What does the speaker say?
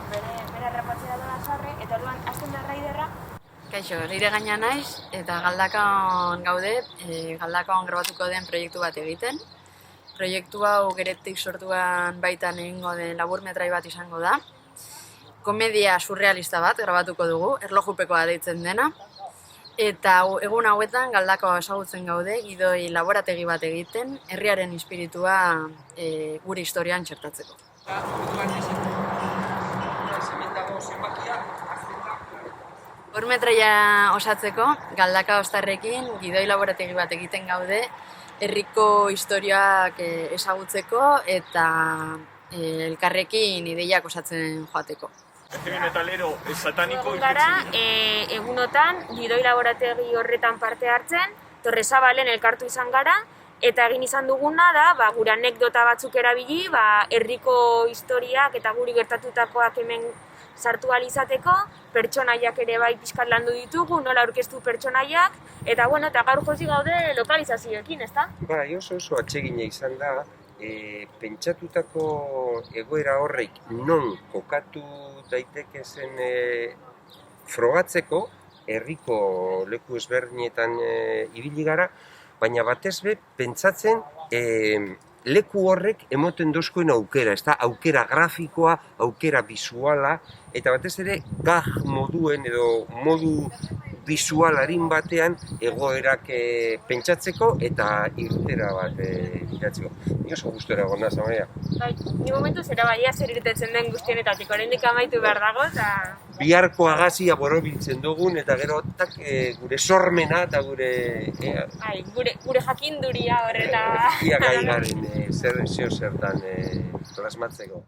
Bere errepatzera doa sarre, eta orduan azten da raiderra. Kaixo, nire gaina naiz, eta Galdakaon gaude, Galdakaon grabatuko den proiektu bat egiten. Proiektu hau geretik sortuan baitan egingo den laburmetrai bat izango da. Komedia surrealista bat grabatuko dugu, erlojupekoa deitzen dena. Eta egun hauetan Galdakaoa ezagutzen gaude, gidoi laborategi bat egiten, herriaren espiritua gure historian txertatzeko. Laburmetraia osatzeko, Galdakao ostarrekin gidoi laborategi bat egiten gaude, herriko historiak ezagutzeko eta elkarrekin ideiak osatzen joateko. Egun gara, egunotan, gidoi laborategi horretan parte hartzen, Torrezabalen elkartu izan gara, eta egin izan duguna da, gure anekdota batzuk erabili, herriko historiak eta guri gertatutakoak hemen sartu ahal izateko, pertsonaiak ere bai pixkat landu ditugu, nola aurkeztu pertsonaiak, eta gaur josi gaude lokalizazioekin, ezta? Bai, oso atsegina izan da, pentsatutako egoera horrek non kokatu daiteke zen frogatzeko, herriko leku ezberdinetan ibili gara, baina batez be pentsatzen leku horrek emoten dozkoen aukera, ez da, aukera grafikoa, aukera bisuala, eta batez ere gag moduen edo modu bisualarin batean egoerak pentsatzeko eta irtera bat iratzeko. Ni oso gustora egon naiz, Amaia. Bai, ni momentuz erabaia zer irtetzen den guztienetatik, oraindik amaitu behar dago, eta... Biharko agazia borobiltzen dugun, eta gero gure sormena eta gure... Gure jakinduria horreta... Ia gai garen zer zertan plasmatzeko.